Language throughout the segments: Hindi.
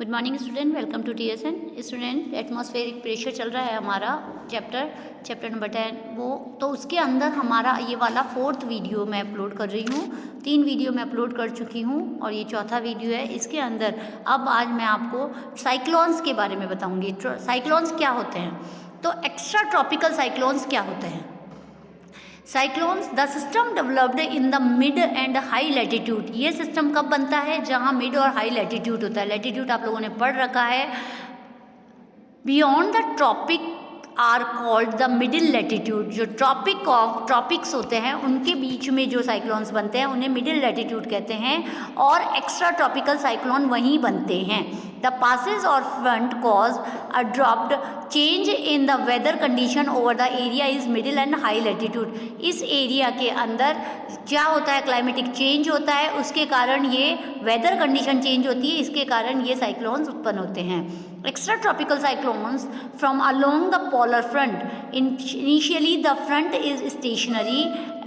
Good morning student, welcome to TSN। Student, atmospheric pressure चल रहा है हमारा चैप्टर नंबर 10 वो, तो उसके अंदर हमारा ये वाला 4th वीडियो मैं अपलोड कर रही हूँ। 3 वीडियो मैं अपलोड कर चुकी हूँ और ये 4था वीडियो है। इसके अंदर अब आज मैं आपको साइक्लोन्स के बारे में बताऊँगी। साइक्लोन्स क्या होते हैं, तो एक्स्ट्रा ट्रॉपिकल साइक्लोन्स क्या होते हैं। Cyclones the system developed in the mid and high latitude. ये सिस्टम कब बनता है, जहाँ मिड और हाई लैटिट्यूड होता है। लैटिट्यूड आप लोगों ने पढ़ रखा है। Beyond the tropic are called the middle latitude. जो ट्रॉपिक्स होते हैं उनके बीच में जो साइक्लोन्स बनते हैं उन्हें मिडिल लैटिट्यूड कहते हैं, और एक्स्ट्रा ट्रॉपिकल साइक्लोन वहीं बनते हैं। The passages or front cause a dropped change in the weather condition over the area is middle and high latitude. इस एरिया के अंदर क्या होता है, क्लाइमेटिक चेंज होता है, उसके कारण ये वेदर कंडीशन चेंज होती है, इसके कारण ये साइक्लोन्स उत्पन्न होते हैं। Extra tropical cyclones from along the polar front. Initially the front is stationary.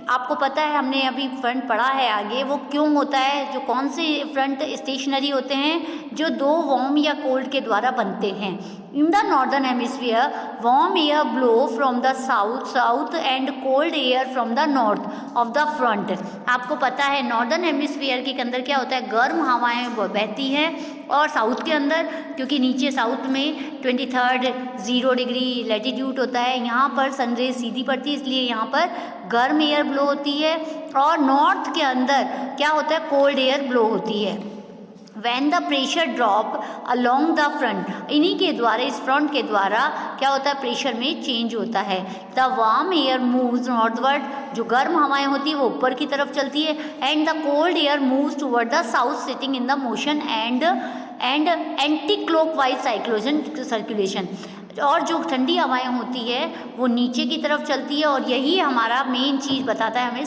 आपको पता है, हमने अभी फ्रंट पढ़ा है आगे, वो क्यों होता है, जो कौन से फ्रंट स्टेशनरी होते हैं, जो 2 वार्म या कोल्ड के द्वारा बनते हैं। In the northern hemisphere warm air blow from the south and cold air from the north of the front. आपको पता है नॉर्दर्न हेमिस्फीयर के अंदर क्या होता है, गर्म हवाएं बहती हैं, और साउथ के अंदर, क्योंकि नीचे साउथ में 23rd 0 डिग्री लैटिट्यूड होता है, यहाँ पर सनरेज सीधी पड़ती है, इसलिए यहाँ पर गर्म एयर ब्लो होती है। और नॉर्थ के अंदर क्या होता है, कोल्ड एयर ब्लो होती है। When the pressure drop along the front, इन्हीं के द्वारा, इस फ्रंट के द्वारा क्या होता है, प्रेशर में चेंज होता है। The warm air moves northward, जो गर्म हवाएं होती है वो ऊपर की तरफ चलती है, and the cold air moves toward the south setting in the motion and anti-clockwise circulation। और जो ठंडी हवाएं होती है वो नीचे की तरफ चलती है, और यही हमारा मेन चीज़ बताता है हमें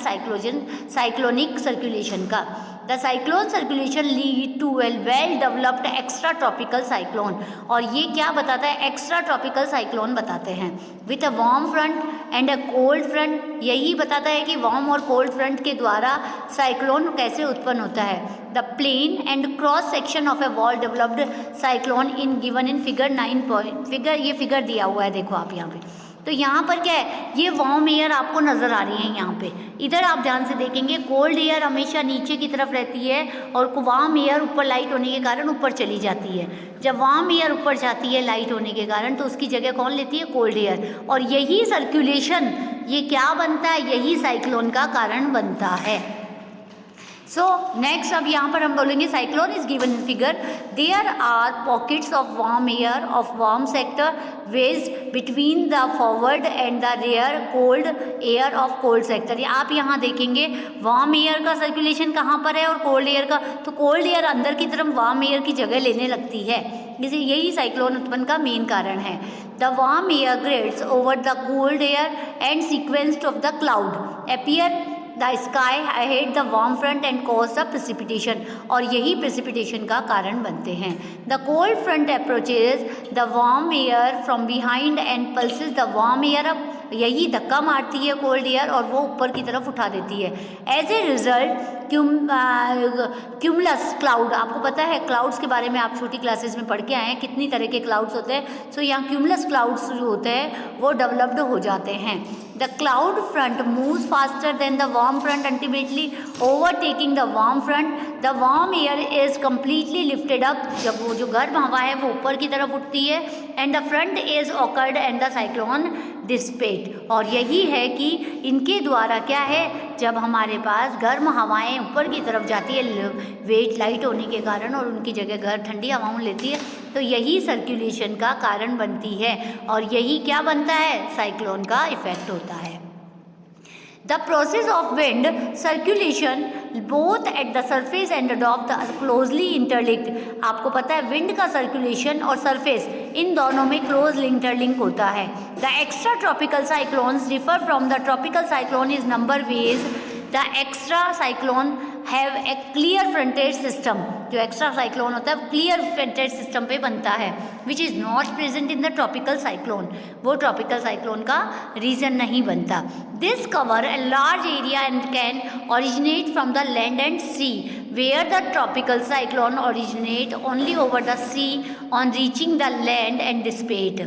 साइक्लोनिक सर्कुलेशन का। The cyclone circulation lead to well developed extra tropical cyclone. और ये क्या बताता है, एक्स्ट्रा ट्रॉपिकल साइक्लोन बताते हैं। With a warm front end a cold front, यही बताता है कि वार्म और कोल्ड फ्रंट के द्वारा साइक्लोन कैसे उत्पन्न होता है। The plane and cross section of a well developed cyclone in given in figure 9 ये फिगर दिया हुआ है, देखो आप यहाँ पे। तो यहाँ पर क्या है, ये वार्म एयर आपको नज़र आ रही है यहाँ पे। इधर आप ध्यान से देखेंगे, कोल्ड एयर हमेशा नीचे की तरफ रहती है, और वार्म एयर ऊपर लाइट होने के कारण ऊपर चली जाती है। जब वार्म एयर ऊपर जाती है लाइट होने के कारण, तो उसकी जगह कौन लेती है, कोल्ड एयर। और यही सर्कुलेशन, ये क्या बनता है, यही साइक्लोन का कारण बनता है। सो नेक्स्ट, अब यहाँ पर हम बोलेंगे cyclone is given in figure. There are pockets of warm air of warm sector wedge between the forward and the rear cold air of cold sector. आप यहाँ देखेंगे वार्म एयर का सर्कुलेशन कहाँ पर है और कोल्ड एयर का, तो कोल्ड एयर अंदर की तरफ वार्म एयर की जगह लेने लगती है, इसे यही साइक्लोन उत्पन्न का मेन कारण है। The warm air grades over the cold air and sequenced of the cloud appear the sky ahead the warm front end cause the precipitation. और यही प्रेसिपिटेशन का कारण बनते हैं। The cold front approaches the warm air from behind and pulses the warm air up. यही धक्का मारती है कोल्ड एयर और वो ऊपर की तरफ उठा देती है। As a result cumulus cloud, आपको पता है क्लाउड्स के बारे में आप छोटी क्लासेस में पढ़ के आए हैं, कितनी तरह के क्लाउड्स होते हैं। सो यहाँ क्यूमुलस क्लाउड्स जो होते हैं वो डेवलप्ड हो जाते हैं। The cloud front moves faster than the warm front ultimately overtaking the warm front. The warm air is completely lifted up, जब वो जो गर्म हवा है वो ऊपर की तरफ उठती है, and the front is occurred and the cyclone dissipate. और यही है कि इनके द्वारा क्या है, जब हमारे पास गर्म हवाएं ऊपर की तरफ जाती है वेट लाइट होने के कारण, और उनकी जगह ठंडी हवाओं लेती है, तो यही सर्कुलेशन का कारण बनती है, और यही क्या बनता है, साइक्लोन का इफेक्ट होता है। The process of wind circulation both at the surface and adopt closely interlinked. आपको पता है विंड का सर्कुलेशन और सरफेस इन दोनों में क्लोज इंटरलिंक होता है। The extra tropical cyclones differ from the tropical cyclone is number ways. The extra cyclone have a clear frontage system. जो एक्स्ट्रा साइक्लोन होता है क्लियर फ्रंटेज सिस्टम पे बनता है, which is not present in the tropical cyclone. वो ट्रॉपिकल साइक्लोन का रीजन नहीं बनता। This cover a large area and can originate from the land and sea where the tropical cyclone originate only over the sea on reaching the land and dissipate.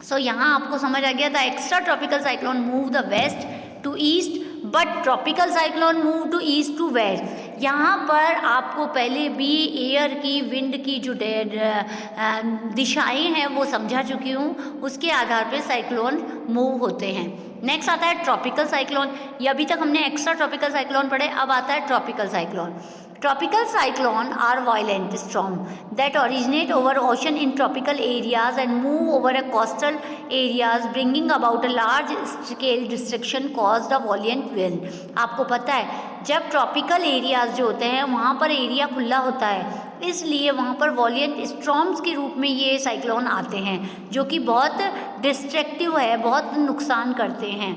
So यहाँ आपको समझ आ गया था, extra tropical cyclone move the west to east but tropical cyclone move to east to west. यहाँ पर आपको पहले भी एयर की, विंड की जो दिशाएं हैं वो समझा चुकी हूँ, उसके आधार पे साइक्लोन मूव होते हैं। नेक्स्ट आता है ट्रॉपिकल साइक्लोन। ये अभी तक हमने एक्स्ट्रा ट्रॉपिकल साइक्लोन पढ़े, अब आता है tropical cyclone. Tropical cyclone are violent storm that originate over ocean in tropical areas and move over a coastal areas, bringing about a large scale destruction caused a violent wind. आपको पता है जब ट्रॉपिकल एरियाज जो होते हैं वहाँ पर एरिया खुला होता है, इसलिए वहाँ पर वॉलिएंट स्टॉर्म्स के रूप में ये साइक्लोन आते हैं जो कि बहुत डिस्ट्रक्टिव है, बहुत नुकसान करते हैं।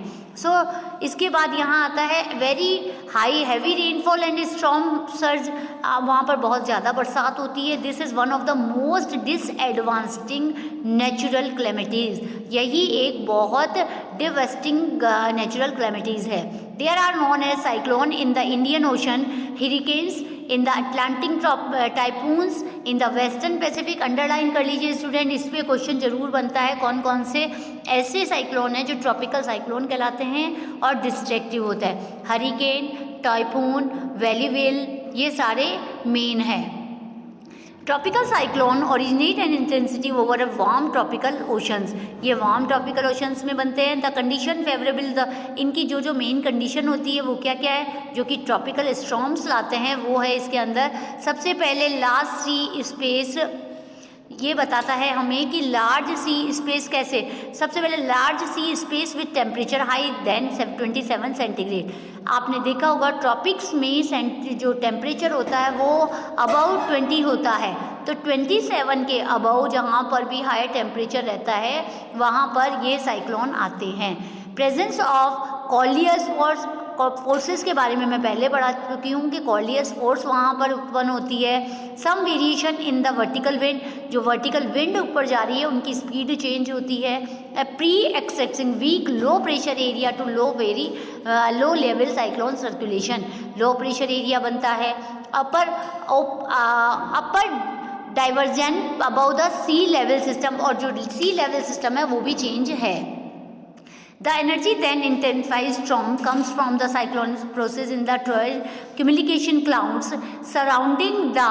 इसके बाद यहाँ आता है very high heavy rainfall and storm surge. वहाँ पर बहुत ज़्यादा बरसात होती है। This is one of the most disadvantaging natural calamities. यही एक बहुत डिवास्टिंग नेचुरल क्लेमिटीज़ है। There are known as cyclone in the Indian ocean, hurricanes in the Atlantic, typhoons in the western Pacific. Underline कर लीजिए स्टूडेंट, इस पर क्वेश्चन जरूर बनता है कौन कौन से ऐसे साइक्लोन हैं जो ट्रॉपिकल साइक्लोन कहलाते हैं और डिस्ट्रक्टिव होता है। हरिकेन, टाइफून, वैलीवेल, ये सारे मेन हैं। Tropical cyclone originate and intensity over a warm tropical oceans. ये वार्म ट्रॉपिकल ओशंस में बनते हैं। द कंडीशन फेवरेबल, इनकी जो मेन कंडीशन होती है वो क्या क्या है जो कि ट्रॉपिकल स्टॉर्म्स लाते हैं, वो है इसके अंदर सबसे पहले लार्ज सी स्पेस। ये बताता है हमें कि लार्ज सी स्पेस कैसे, सबसे पहले large sea space with temperature high than 27 centigrade. आपने देखा होगा ट्रॉपिक्स में जो टेम्परेचर होता है वो अबाउट 20 होता है, तो 27 के अबाउ जहाँ पर भी हाई टेम्परेचर रहता है वहाँ पर ये साइक्लोन आते हैं। प्रेजेंस ऑफ कॉलियस फोर्सेस के बारे में मैं पहले पढ़ा चुकी हूँ कि कॉलियस फोर्स वहाँ पर उत्पन्न होती है। Some variation in the vertical wind, जो वर्टिकल विंड ऊपर जा रही है उनकी स्पीड चेंज होती है। Pre existing weak low pressure area to low level cyclone circulation. Low pressure area बनता है, upper divergence above the sea level system, और जो सी लेवल सिस्टम है वो भी चेंज है। The energy then intensifies storm comes from the cyclonic process in the communication clouds surrounding the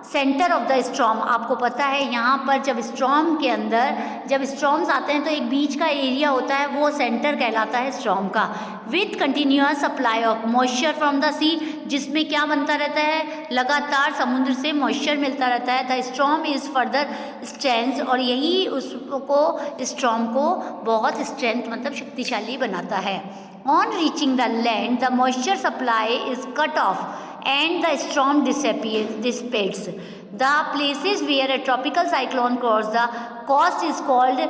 centre of the storm. आपको पता है यहाँ पर जब स्टॉर्म के अंदर जब स्टॉर्म्स आते हैं तो एक बीच का एरिया होता है, वो सेंटर कहलाता है स्टॉर्म का। With continuous supply of moisture from the sea, जिसमें क्या बनता रहता है, लगातार समुद्र से मॉइस्चर मिलता रहता है। The storm is further strength, और यही उसको स्टॉर्म को बहुत स्ट्रेंथ मतलब शक्तिशाली बनाता है। On reaching the land the moisture supply is cut off and the storm dissipates. The places where a tropical cyclone crosses the coast is called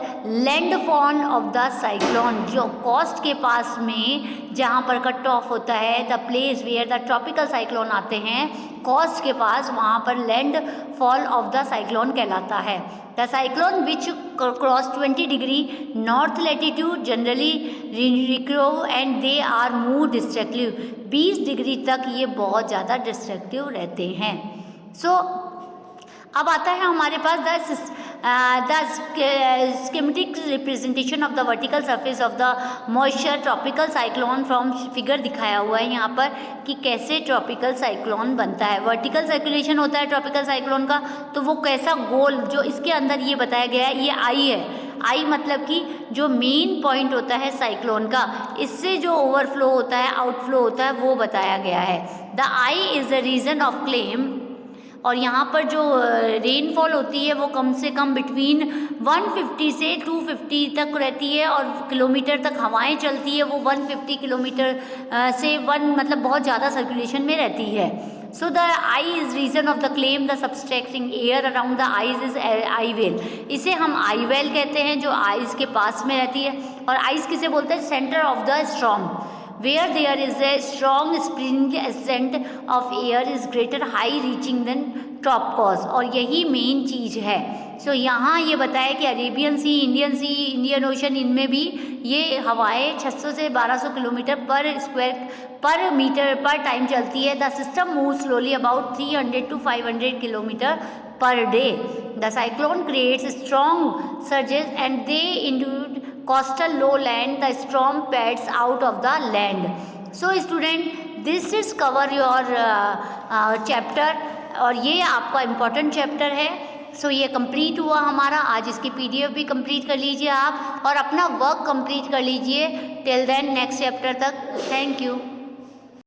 landfall of the cyclone. जो coast के पास में जहाँ पर कट ऑफ होता है, the place where the tropical cyclone आते हैं coast के पास, वहाँ पर landfall of the cyclone कहलाता है। The cyclone which cross 20 degree north latitude generally recur and they are more destructive. 20 degree तक ये बहुत ज़्यादा डिस्ट्रक्टिव रहते हैं। अब आता है हमारे पास the schematic representation of the vertical surface of the moisture tropical cyclone from figure दिखाया हुआ है यहाँ पर कि कैसे ट्रॉपिकल साइक्लोन बनता है। वर्टिकल सर्कुलेशन होता है ट्रॉपिकल साइक्लोन का, तो वो कैसा गोल जो इसके अंदर ये बताया गया है, ये आई है। आई मतलब कि जो मेन पॉइंट होता है साइक्लोन का, इससे जो ओवरफ्लो होता है, आउटफ्लो होता है, वो बताया गया है। The eye is the region of calm, और यहाँ पर जो रेनफॉल होती है वो कम से कम बिटवीन 150 से 250 तक रहती है, और किलोमीटर तक हवाएं चलती है वो 150 किलोमीटर से मतलब बहुत ज़्यादा सर्कुलेशन में रहती है। So the eye is region of the calm the subtracting air around the eyes is eye wall. इसे हम आई वेल कहते हैं, जो आइज के पास में रहती है। और आइज किसे बोलते हैं, centre of the storm. where there is a strong spring ascent of air is greater high reaching than top coast, और यही मेन चीज़ है। सो यहाँ ये बताया कि अरेबियन सी, इंडियन सी, इंडियन ओशन, इनमें भी ये हवाएं 600 से 1200 किलोमीटर पर स्क्वायर पर मीटर पर टाइम चलती है। The system move slowly about 300 to 500 kilometre per day. The cyclone creates strong surges and they induced coastal lowland, the storm pads out of the land. So student, this is cover your chapter, और ये आपका इम्पोर्टेंट चैप्टर है। सो ये कंप्लीट हुआ हमारा। आज इसकी पीडीएफ भी कंप्लीट कर लीजिए आप, और अपना वर्क कंप्लीट कर लीजिए। टिल देन नेक्स्ट चैप्टर तक, थैंक यू।